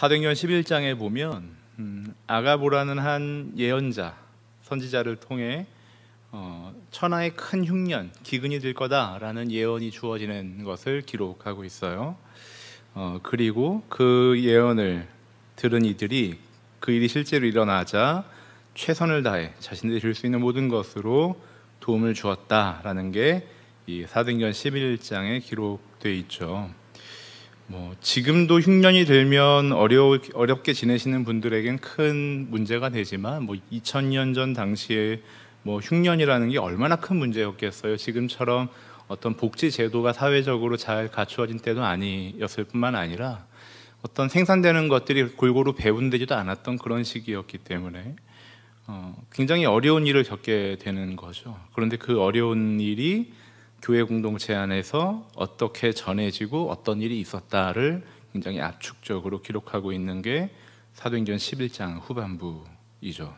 사도행전 11장에 보면 아가보라는 한 예언자, 선지자를 통해 천하의 큰 흉년, 기근이 될 거다라는 예언이 주어지는 것을 기록하고 있어요. 그리고 그 예언을 들은 이들이 그 일이 실제로 일어나자 최선을 다해 자신들이 줄 수 있는 모든 것으로 도움을 주었다라는 게 이 사도행전 11장에 기록되어 있죠. 지금도 흉년이 들면 어렵게 지내시는 분들에겐 큰 문제가 되지만 2000년 전 당시에 흉년이라는 게 얼마나 큰 문제였겠어요. 지금처럼 어떤 복지 제도가 사회적으로 잘 갖추어진 때도 아니었을 뿐만 아니라 어떤 생산되는 것들이 골고루 배분되지도 않았던 그런 시기였기 때문에 굉장히 어려운 일을 겪게 되는 거죠. 그런데 그 어려운 일이 교회 공동체 안에서 어떻게 전해지고 어떤 일이 있었다를 굉장히 압축적으로 기록하고 있는 게 사도행전 11장 후반부이죠.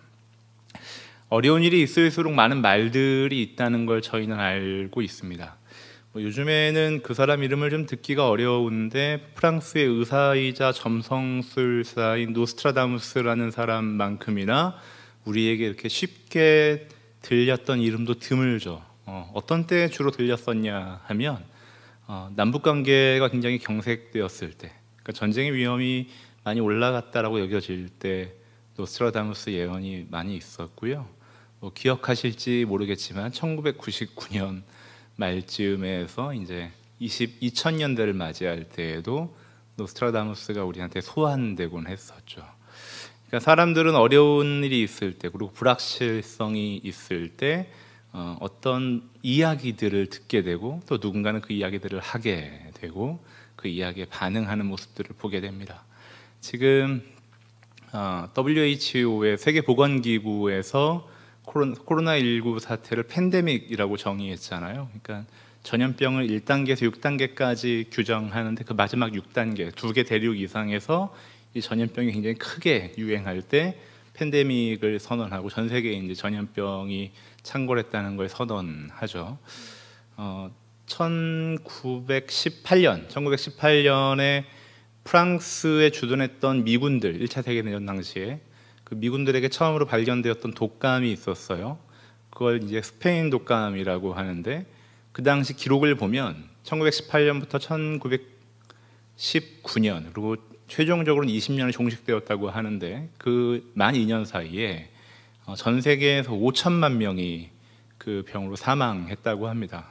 어려운 일이 있을수록 많은 말들이 있다는 걸 저희는 알고 있습니다. 요즘에는 그 사람 이름을 좀 듣기가 어려운데 프랑스의 의사이자 점성술사인 노스트라다무스라는 사람만큼이나 우리에게 이렇게 쉽게 들렸던 이름도 드물죠. 어떤 때 주로 들렸었냐 하면 남북관계가 굉장히 경색되었을 때, 그러니까 전쟁의 위험이 많이 올라갔다라고 여겨질 때 노스트라다무스 예언이 많이 있었고요. 기억하실지 모르겠지만 1999년 말쯤에서 이제 2000년대를 맞이할 때에도 노스트라다무스가 우리한테 소환되곤 했었죠. 그러니까 사람들은 어려운 일이 있을 때, 그리고 불확실성이 있을 때 어떤 이야기들을 듣게 되고 또 누군가는 그 이야기들을 하게 되고 그 이야기에 반응하는 모습들을 보게 됩니다. 지금 WHO의 세계보건기구에서 코로나19 사태를 팬데믹이라고 정의했잖아요. 그러니까 전염병을 1단계에서 6단계까지 규정하는데 그 마지막 6단계, 2개 대륙 이상에서 이 전염병이 굉장히 크게 유행할 때 팬데믹을 선언하고 전 세계에 이제 전염병이 창궐했다는 걸 선언하죠. 1918년에 프랑스에 주둔했던 미군들, 1차 세계대전 당시에 그 미군들에게 처음으로 발견되었던 독감이 있었어요. 그걸 이제 스페인 독감이라고 하는데 그 당시 기록을 보면 1918년부터 1919년 그리고 최종적으로는 20년이 종식되었다고 하는데 그 만 2년 사이에 전 세계에서 5천만 명이 그 병으로 사망했다고 합니다.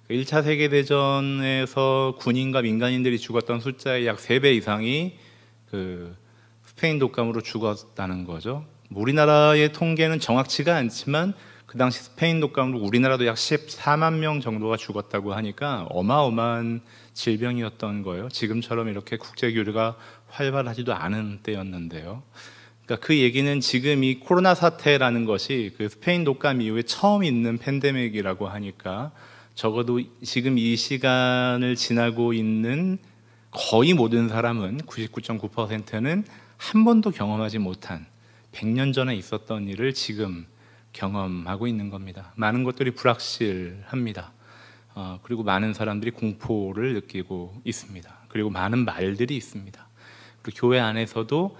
1차 세계대전에서 군인과 민간인들이 죽었던 숫자의 약 3배 이상이 그 스페인 독감으로 죽었다는 거죠. 우리나라의 통계는 정확치가 않지만 그 당시 스페인 독감으로 우리나라도 약 14만 명 정도가 죽었다고 하니까 어마어마한 질병이었던 거예요. 지금처럼 이렇게 국제 교류가 활발하지도 않은 때였는데요. 그러니까 그 얘기는 지금 이 코로나 사태라는 것이 그 스페인 독감 이후에 처음 있는 팬데믹이라고 하니까 적어도 지금 이 시간을 지나고 있는 거의 모든 사람은 99.9%는 한 번도 경험하지 못한 100년 전에 있었던 일을 지금 경험하고 있는 겁니다. 많은 것들이 불확실합니다. 그리고 많은 사람들이 공포를 느끼고 있습니다. 그리고 많은 말들이 있습니다. 그리고 교회 안에서도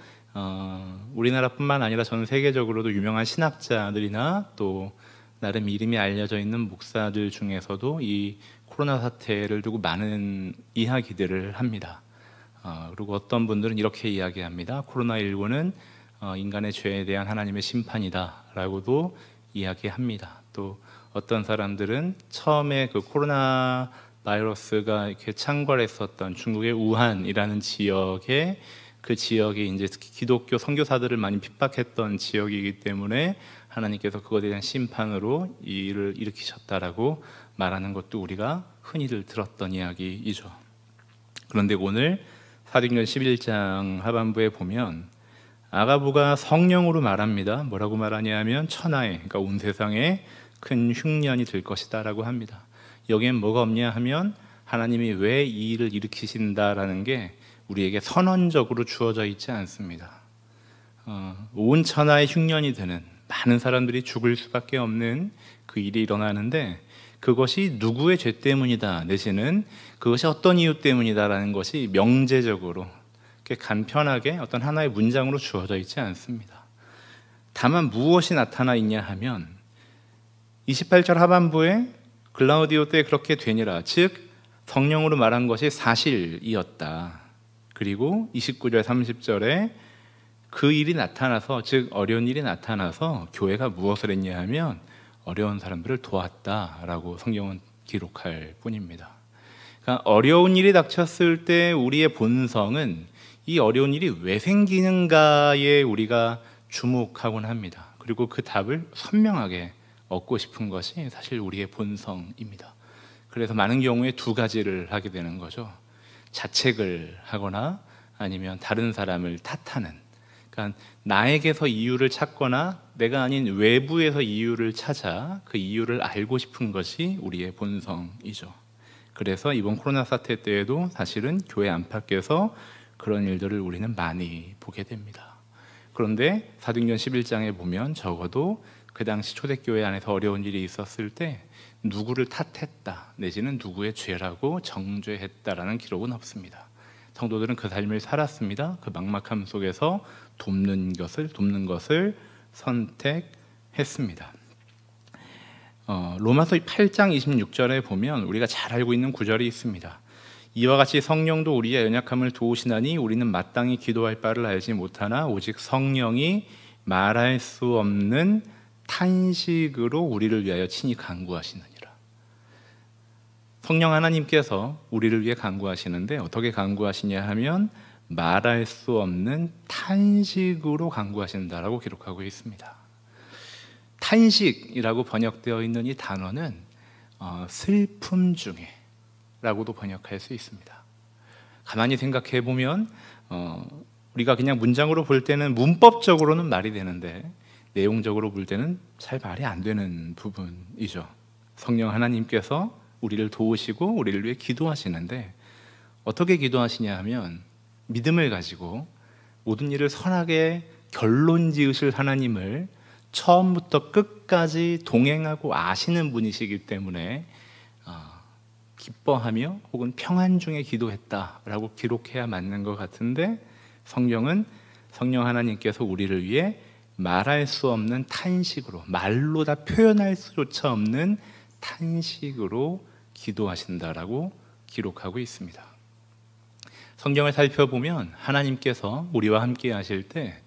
우리나라뿐만 아니라 전 세계적으로도 유명한 신학자들이나 또 나름 이름이 알려져 있는 목사들 중에서도 이 코로나 사태를 두고 많은 이야기들을 합니다. 그리고 어떤 분들은 이렇게 이야기합니다. 코로나19는 인간의 죄에 대한 하나님의 심판이다라고도 이야기합니다. 또 어떤 사람들은 처음에 그 코로나 바이러스가 이렇게 창궐했었던 중국의 우한이라는 지역에 그 지역이 이제 특히 기독교 선교사들을 많이 핍박했던 지역이기 때문에 하나님께서 그것에 대한 심판으로 이 일을 일으키셨다라고 말하는 것도 우리가 흔히들 들었던 이야기이죠. 그런데 오늘 사도행전 11장 하반부에 보면 아가부가 성령으로 말합니다. 뭐라고 말하냐면 천하에, 그러니까 온 세상에 큰 흉년이 들 것이다 라고 합니다. 여기엔 뭐가 없냐 하면 하나님이 왜 이 일을 일으키신다라는 게 우리에게 선언적으로 주어져 있지 않습니다. 온 천하에 흉년이 드는, 많은 사람들이 죽을 수밖에 없는 그 일이 일어나는데 그것이 누구의 죄 때문이다 내지는 그것이 어떤 이유 때문이다라는 것이 명제적으로 간편하게 어떤 하나의 문장으로 주어져 있지 않습니다. 다만 무엇이 나타나 있냐 하면 28절 하반부에 글라우디오 때 그렇게 되니라, 즉 성령으로 말한 것이 사실이었다. 그리고 29절 30절에 그 일이 나타나서, 즉 어려운 일이 나타나서 교회가 무엇을 했냐 하면 어려운 사람들을 도왔다라고 성경은 기록할 뿐입니다. 그러니까 어려운 일이 닥쳤을 때 우리의 본성은 이 어려운 일이 왜 생기는가에 우리가 주목하곤 합니다. 그리고 그 답을 선명하게 얻고 싶은 것이 사실 우리의 본성입니다. 그래서 많은 경우에 두 가지를 하게 되는 거죠. 자책을 하거나 아니면 다른 사람을 탓하는, 그러니까 나에게서 이유를 찾거나 내가 아닌 외부에서 이유를 찾아 그 이유를 알고 싶은 것이 우리의 본성이죠. 그래서 이번 코로나 사태 때에도 사실은 교회 안팎에서 그런 일들을 우리는 많이 보게 됩니다. 그런데 사도행전 11장에 보면 적어도 그 당시 초대교회 안에서 어려운 일이 있었을 때 누구를 탓했다 내지는 누구의 죄라고 정죄했다라는 기록은 없습니다. 성도들은 그 삶을 살았습니다. 그 막막함 속에서 돕는 것을 선택했습니다. 로마서 8장 26절에 보면 우리가 잘 알고 있는 구절이 있습니다. 이와 같이 성령도 우리의 연약함을 도우시나니 우리는 마땅히 기도할 바를 알지 못하나 오직 성령이 말할 수 없는 탄식으로 우리를 위하여 친히 간구하시느니라. 성령 하나님께서 우리를 위해 간구하시는데 어떻게 간구하시냐 하면 말할 수 없는 탄식으로 간구하신다라고 기록하고 있습니다. 탄식이라고 번역되어 있는 이 단어는 슬픔 중에 라고도 번역할 수 있습니다. 가만히 생각해 보면 우리가 그냥 문장으로 볼 때는 문법적으로는 말이 되는데 내용적으로 볼 때는 잘 말이 안 되는 부분이죠. 성령 하나님께서 우리를 도우시고 우리를 위해 기도하시는데 어떻게 기도하시냐 하면 믿음을 가지고 모든 일을 선하게 결론 지으실 하나님을 처음부터 끝까지 동행하고 아시는 분이시기 때문에 기뻐하며 혹은 평안 중에 기도했다라고 기록해야 맞는 것 같은데 성경 하나님께서 우리를 위해 말할 수 없는 탄식으로, 말로 다 표현할 수조차 없는 탄식으로 기도하신다라고 기록하고 있습니다. 성경을 살펴보면 하나님께서 우리와 함께 하실 때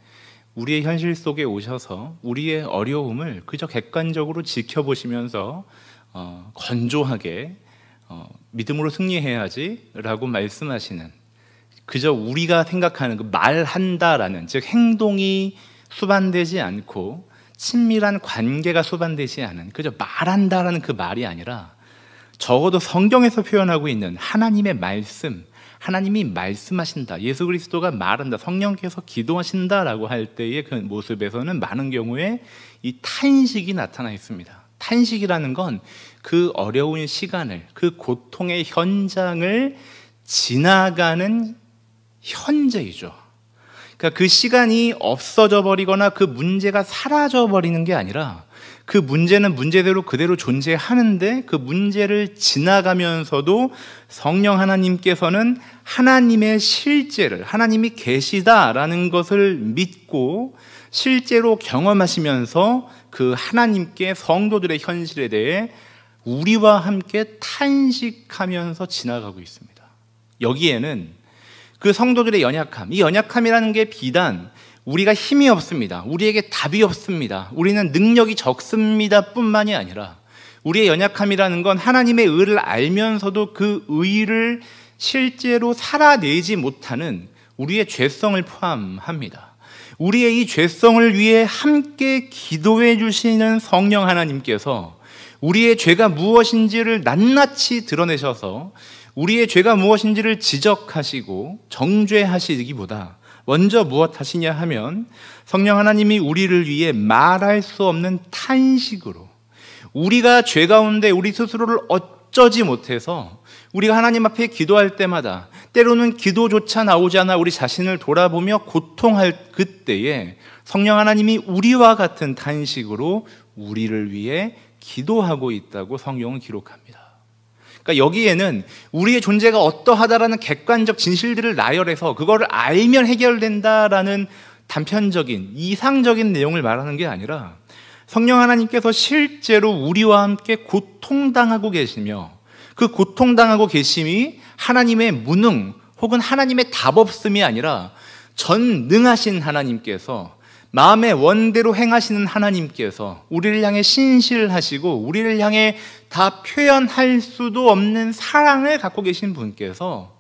우리의 현실 속에 오셔서 우리의 어려움을 그저 객관적으로 지켜보시면서 건조하게 믿음으로 승리해야지 라고 말씀하시는, 그저 우리가 생각하는 그 말한다라는, 즉 행동이 수반되지 않고 친밀한 관계가 수반되지 않은, 그저 말한다라는 그 말이 아니라 적어도 성경에서 표현하고 있는 하나님의 말씀, 하나님이 말씀하신다, 예수 그리스도가 말한다, 성령께서 기도하신다라고 할 때의 그 모습에서는 많은 경우에 이 탄식이 나타나 있습니다. 탄식이라는 건 그 어려운 시간을, 그 고통의 현장을 지나가는 현재이죠. 그러니까 그 시간이 없어져 버리거나 그 문제가 사라져 버리는 게 아니라 그 문제는 문제대로 그대로 존재하는데 그 문제를 지나가면서도 성령 하나님께서는 하나님의 실제를, 하나님이 계시다라는 것을 믿고 실제로 경험하시면서 그 하나님께 성도들의 현실에 대해 우리와 함께 탄식하면서 지나가고 있습니다. 여기에는 그 성도들의 연약함, 이 연약함이라는 게 비단 우리가 힘이 없습니다, 우리에게 답이 없습니다, 우리는 능력이 적습니다 뿐만이 아니라 우리의 연약함이라는 건 하나님의 의를 알면서도 그 의를 실제로 살아내지 못하는 우리의 죄성을 포함합니다. 우리의 이 죄성을 위해 함께 기도해 주시는 성령 하나님께서 우리의 죄가 무엇인지를 낱낱이 드러내셔서 우리의 죄가 무엇인지를 지적하시고 정죄하시기보다 먼저 무엇 하시냐 하면 성령 하나님이 우리를 위해 말할 수 없는 탄식으로, 우리가 죄 가운데 우리 스스로를 어쩌지 못해서 우리가 하나님 앞에 기도할 때마다 때로는 기도조차 나오지 않아 우리 자신을 돌아보며 고통할 그때에 성령 하나님이 우리와 같은 탄식으로 우리를 위해 기도하고 있다고 성경은 기록합니다. 그러니까 여기에는 우리의 존재가 어떠하다라는 객관적 진실들을 나열해서 그거를 알면 해결된다라는 단편적인 이상적인 내용을 말하는 게 아니라 성령 하나님께서 실제로 우리와 함께 고통당하고 계시며 그 고통당하고 계심이 하나님의 무능 혹은 하나님의 답 없음이 아니라 전능하신 하나님께서, 마음의 원대로 행하시는 하나님께서 우리를 향해 신실하시고 우리를 향해 다 표현할 수도 없는 사랑을 갖고 계신 분께서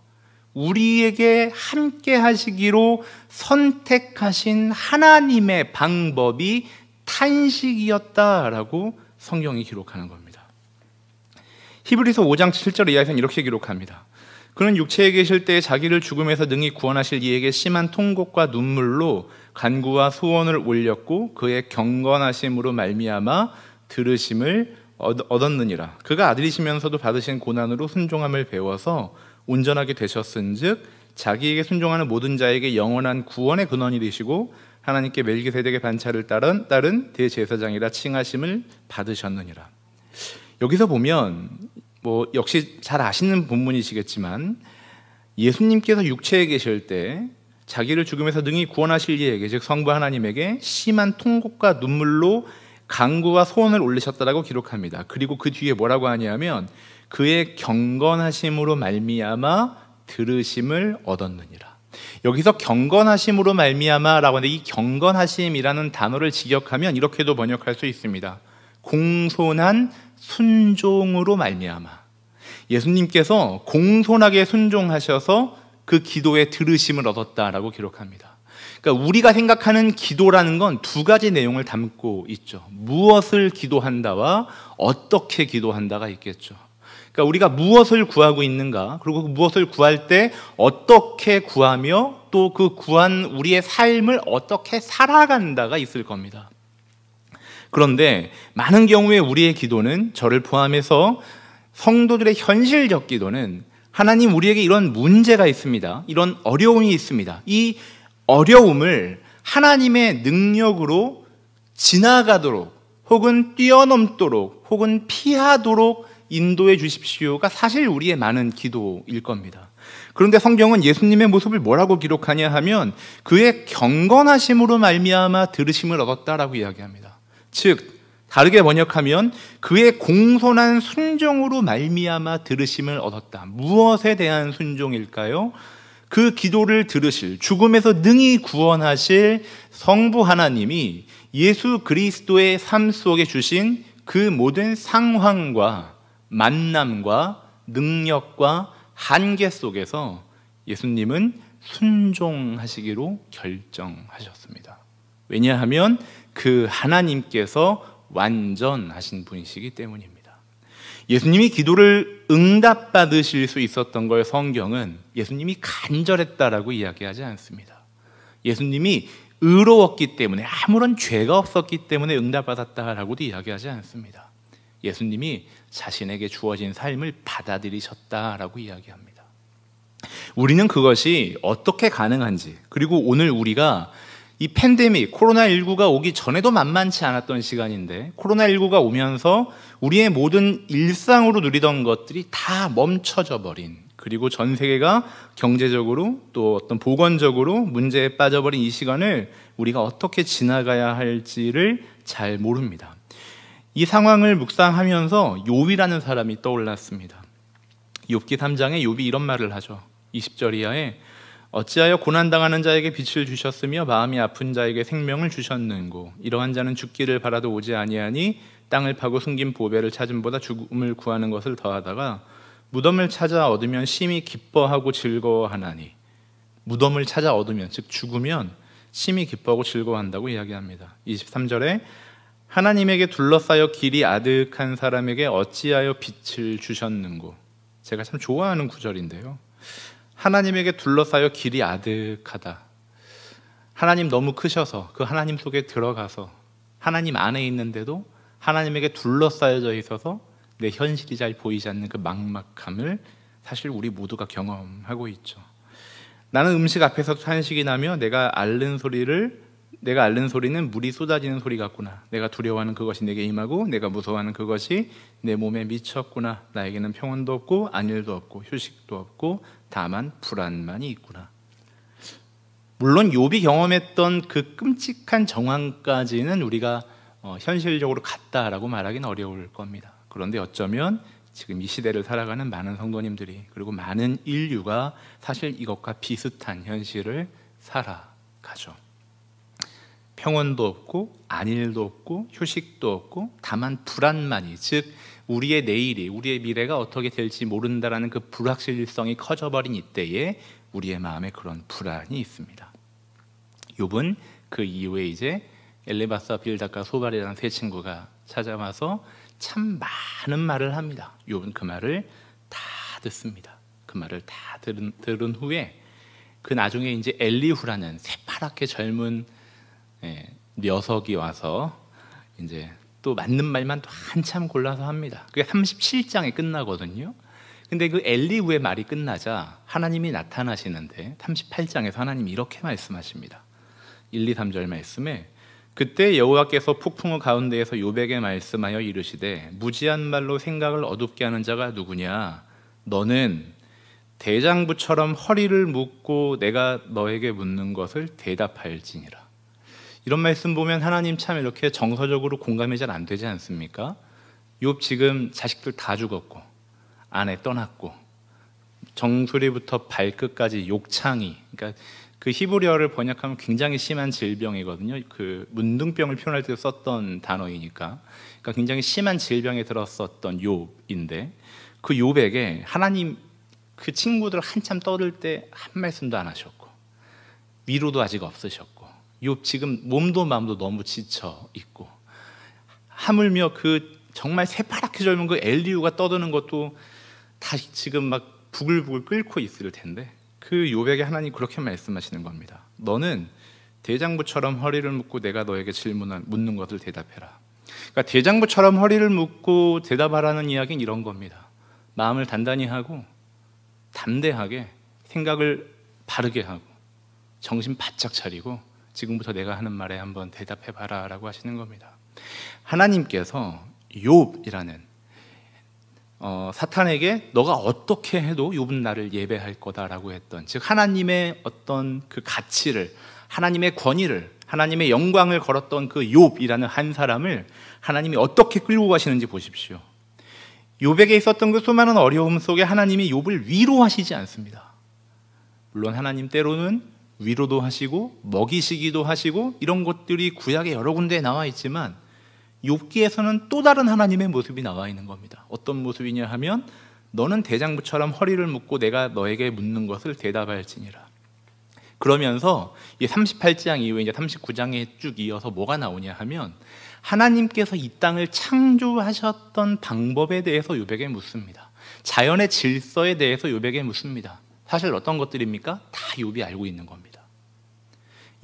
우리에게 함께 하시기로 선택하신 하나님의 방법이 탄식이었다라고 성경이 기록하는 겁니다. 히브리서 5장 7절 이하에서는 이렇게 기록합니다. 그는 육체에 계실 때에 자기를 죽음에서 능히 구원하실 이에게 심한 통곡과 눈물로 간구와 소원을 올렸고 그의 경건하심으로 말미암아 들으심을 얻었느니라. 그가 아들이시면서도 받으신 고난으로 순종함을 배워서 온전하게 되셨은즉 자기에게 순종하는 모든 자에게 영원한 구원의 근원이 되시고 하나님께 멜기세덱의 반차를 따른 대제사장이라 칭하심을 받으셨느니라. 여기서 보면 역시 잘 아시는 본문이시겠지만 예수님께서 육체에 계실 때 자기를 죽음에서 능히 구원하실 이에게, 즉 성부 하나님에게 심한 통곡과 눈물로 간구와 소원을 올리셨다라고 기록합니다. 그리고 그 뒤에 뭐라고 하냐면 그의 경건하심으로 말미암아 들으심을 얻었느니라. 여기서 경건하심으로 말미암아라고 하는데 이 경건하심이라는 단어를 직역하면 이렇게도 번역할 수 있습니다. 공손한 순종으로 말미암아. 예수님께서 공손하게 순종하셔서 그 기도에 들으심을 얻었다라고 기록합니다. 그러니까 우리가 생각하는 기도라는 건 두 가지 내용을 담고 있죠. 무엇을 기도한다와 어떻게 기도한다가 있겠죠. 그러니까 우리가 무엇을 구하고 있는가, 그리고 그 무엇을 구할 때 어떻게 구하며 또 그 구한 우리의 삶을 어떻게 살아간다가 있을 겁니다. 그런데 많은 경우에 우리의 기도는, 저를 포함해서 성도들의 현실적 기도는, 하나님 우리에게 이런 문제가 있습니다, 이런 어려움이 있습니다, 이 어려움을 하나님의 능력으로 지나가도록 혹은 뛰어넘도록 혹은 피하도록 인도해 주십시오가 사실 우리의 많은 기도일 겁니다. 그런데 성경은 예수님의 모습을 뭐라고 기록하냐 하면 그의 경건하심으로 말미암아 들으심을 얻었다라고 이야기합니다. 즉 다르게 번역하면 그의 공손한 순종으로 말미암아 들으심을 얻었다. 무엇에 대한 순종일까요? 그 기도를 들으실, 죽음에서 능히 구원하실 성부 하나님이 예수 그리스도의 삶 속에 주신 그 모든 상황과 만남과 능력과 한계 속에서 예수님은 순종하시기로 결정하셨습니다. 왜냐하면 그 하나님께서 완전하신 분이시기 때문입니다. 예수님이 기도를 응답받으실 수 있었던 걸 성경은 예수님이 간절했다라고 이야기하지 않습니다. 예수님이 의로웠기 때문에, 아무런 죄가 없었기 때문에 응답받았다라고도 이야기하지 않습니다. 예수님이 자신에게 주어진 삶을 받아들이셨다라고 이야기합니다. 우리는 그것이 어떻게 가능한지, 그리고 오늘 우리가 이 팬데믹, 코로나19가 오기 전에도 만만치 않았던 시간인데 코로나19가 오면서 우리의 모든 일상으로 누리던 것들이 다 멈춰져 버린, 그리고 전 세계가 경제적으로 또 어떤 보건적으로 문제에 빠져버린 이 시간을 우리가 어떻게 지나가야 할지를 잘 모릅니다. 이 상황을 묵상하면서 욥이라는 사람이 떠올랐습니다. 욥기 3장에 욥이 이런 말을 하죠. 20절 이하에 어찌하여 고난당하는 자에게 빛을 주셨으며 마음이 아픈 자에게 생명을 주셨는고 이러한 자는 죽기를 바라도 오지 아니하니 땅을 파고 숨긴 보배를 찾음보다 죽음을 구하는 것을 더하다가 무덤을 찾아 얻으면 심히 기뻐하고 즐거워하나니. 무덤을 찾아 얻으면, 즉 죽으면 심히 기뻐하고 즐거워한다고 이야기합니다. 23절에 하나님에게 둘러싸여 길이 아득한 사람에게 어찌하여 빛을 주셨는고. 제가 참 좋아하는 구절인데요. 하나님에게 둘러싸여 길이 아득하다. 하나님 너무 크셔서 그 하나님 속에 들어가서 하나님 안에 있는데도 하나님에게 둘러싸여져 있어서 내 현실이 잘 보이지 않는 그 막막함을 사실 우리 모두가 경험하고 있죠. 나는 음식 앞에서 탄식이 나며 내가 앓는 소리를 내가 앓는 소리는 물이 쏟아지는 소리 같구나. 내가 두려워하는 그것이 내게 임하고 내가 무서워하는 그것이 내 몸에 미쳤구나. 나에게는 평온도 없고 안일도 없고 휴식도 없고 다만 불안만이 있구나. 물론 욥이 경험했던 그 끔찍한 정황까지는 우리가 현실적으로 같다라고 말하기는 어려울 겁니다. 그런데 어쩌면 지금 이 시대를 살아가는 많은 성도님들이, 그리고 많은 인류가 사실 이것과 비슷한 현실을 살아가죠. 평온도 없고 안일도 없고 휴식도 없고 다만 불안만이, 즉 우리의 내일이, 우리의 미래가 어떻게 될지 모른다라는 그 불확실성이 커져버린 이때에 우리의 마음에 그런 불안이 있습니다. 욥은 그 이후에 이제 엘리바스와 빌닷과 소발이라는 세 친구가 찾아와서 참 많은 말을 합니다. 욥은 그 말을 다 듣습니다. 그 말을 다 들은 후에 그 나중에 이제 엘리후라는 새파랗게 젊은 녀석이 와서 이제 또 맞는 말만 또 한참 골라서 합니다. 그게 37장에 끝나거든요. 근데 그 엘리후의 말이 끝나자 하나님이 나타나시는데 38장에서 하나님이 이렇게 말씀하십니다. 1, 2, 3절 말씀에 그때 여호와께서 폭풍우 가운데에서 욥에게 말씀하여 이르시되 무지한 말로 생각을 어둡게 하는 자가 누구냐? 너는 대장부처럼 허리를 묶고 내가 너에게 묻는 것을 대답할지니라. 이런 말씀 보면 하나님 참 이렇게 정서적으로 공감이 잘 안 되지 않습니까? 욥 지금 자식들 다 죽었고 아내 떠났고 정수리부터 발끝까지 욕창이, 그러니까 그 히브리어를 번역하면 굉장히 심한 질병이거든요. 그 문둥병을 표현할 때 썼던 단어이니까, 그러니까 굉장히 심한 질병에 들었었던 욥인데 그 욥에게 하나님 그 친구들 한참 떠들 때 한 말씀도 안 하셨고 위로도 아직 없으셨고 욥 지금 몸도 마음도 너무 지쳐 있고 하물며 그 정말 새파랗게 젊은 그 엘리후가 떠드는 것도 다 지금 막 부글부글 끓고 있을 텐데 그 욥에게 하나님 그렇게 말씀하시는 겁니다. 너는 대장부처럼 허리를 묶고 내가 너에게 묻는 것을 대답해라. 그러니까 대장부처럼 허리를 묶고 대답하라는 이야기는 이런 겁니다. 마음을 단단히 하고 담대하게 생각을 바르게 하고 정신 바짝 차리고 지금부터 내가 하는 말에 한번 대답해봐라 라고 하시는 겁니다. 하나님께서 욥이라는 사탄에게 너가 어떻게 해도 욥은 나를 예배할 거다라고 했던, 즉 하나님의 어떤 그 가치를, 하나님의 권위를, 하나님의 영광을 걸었던 그 욥이라는 한 사람을 하나님이 어떻게 끌고 가시는지 보십시오. 욥에게 있었던 그 수많은 어려움 속에 하나님이 욥을 위로하시지 않습니다. 물론 하나님 때로는 위로도 하시고 먹이시기도 하시고 이런 것들이 구약에 여러 군데에 나와 있지만 욥기에서는 또 다른 하나님의 모습이 나와 있는 겁니다. 어떤 모습이냐 하면 너는 대장부처럼 허리를 묶고 내가 너에게 묻는 것을 대답할지니라. 그러면서 이 38장 이후에 이제 39장에 쭉 이어서 뭐가 나오냐 하면 하나님께서 이 땅을 창조하셨던 방법에 대해서 욥에게 묻습니다. 자연의 질서에 대해서 욥에게 묻습니다. 사실 어떤 것들입니까? 다 욥이 알고 있는 겁니다.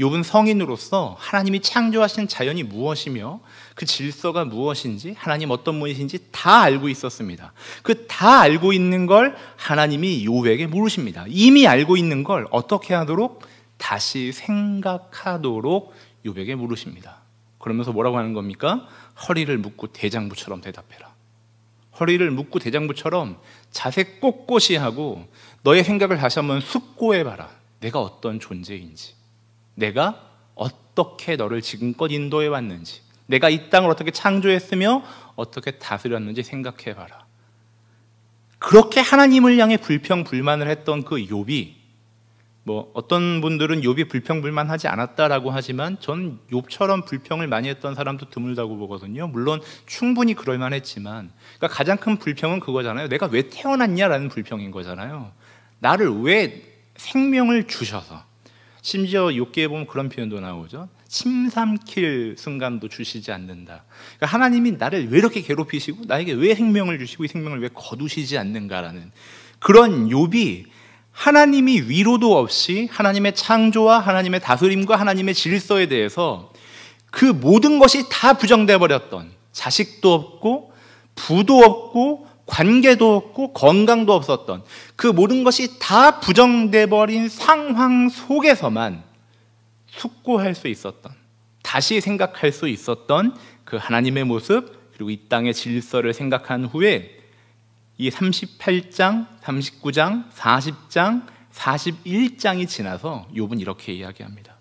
욥은 성인으로서 하나님이 창조하신 자연이 무엇이며 그 질서가 무엇인지, 하나님 어떤 분이신지 다 알고 있었습니다. 그 다 알고 있는 걸 하나님이 욥에게 물으십니다. 이미 알고 있는 걸 어떻게 하도록? 다시 생각하도록 욥에게 물으십니다. 그러면서 뭐라고 하는 겁니까? 허리를 묶고 대장부처럼 대답해라. 허리를 묶고 대장부처럼 자세 꼿꼿이 하고 너의 생각을 다시 한번 숙고해봐라. 내가 어떤 존재인지, 내가 어떻게 너를 지금껏 인도해 왔는지, 내가 이 땅을 어떻게 창조했으며 어떻게 다스렸는지 생각해봐라. 그렇게 하나님을 향해 불평불만을 했던 그 욥이, 뭐 어떤 분들은 욥이 불평불만하지 않았다라고 하지만 전 욥처럼 불평을 많이 했던 사람도 드물다고 보거든요. 물론 충분히 그럴 만했지만, 그러니까 가장 큰 불평은 그거잖아요. 내가 왜 태어났냐라는 불평인 거잖아요. 나를 왜 생명을 주셔서, 심지어 욥기에 보면 그런 표현도 나오죠. 침 삼킬 순간도 주시지 않는다. 그러니까 하나님이 나를 왜 이렇게 괴롭히시고 나에게 왜 생명을 주시고 이 생명을 왜 거두시지 않는가라는 그런 욥이 하나님이 위로도 없이 하나님의 창조와 하나님의 다스림과 하나님의 질서에 대해서 그 모든 것이 다 부정돼 버렸던, 자식도 없고 부도 없고 관계도 없고 건강도 없었던 그 모든 것이 다 부정돼 버린 상황 속에서만 숙고할 수 있었던, 다시 생각할 수 있었던 그 하나님의 모습, 그리고 이 땅의 질서를 생각한 후에 이 38장, 39장, 40장, 41장이 지나서 욥은 이렇게 이야기합니다.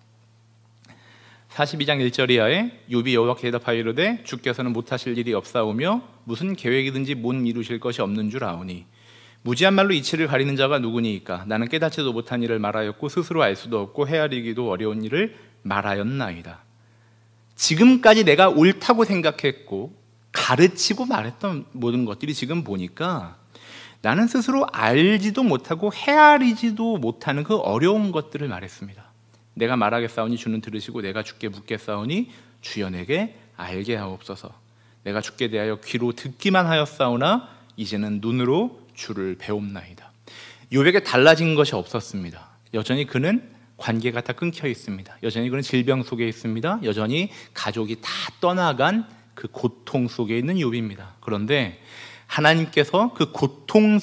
42장 1절 이하에 욥이 여호와께 대답하여 이르되 주께서는 못하실 일이 없사오며 무슨 계획이든지 못 이루실 것이 없는 줄 아오니 무지한 말로 이치를 가리는 자가 누구니이까 나는 깨닫지도 못한 일을 말하였고 스스로 알 수도 없고 헤아리기도 어려운 일을 말하였나이다. 지금까지 내가 옳다고 생각했고 가르치고 말했던 모든 것들이 지금 보니까 나는 스스로 알지도 못하고 헤아리지도 못하는 그 어려운 것들을 말했습니다. 내가 말하겠사오니 주는 들으시고 내가 주께 묻겠사오니 주여 내게 알게 하옵소서. 내가 주께 대하여 귀로 듣기만 하였사오나 이제는 눈으로 주를 배웁나이다. 욥에게 달라진 것이 없었습니다. 여전히 그는 관계가 다 끊겨 있습니다. 여전히 그는 질병 속에 있습니다. 여전히 가족이 다 떠나간 그 고통 속에 있는 욥입니다. 그런데 하나님께서 그 고통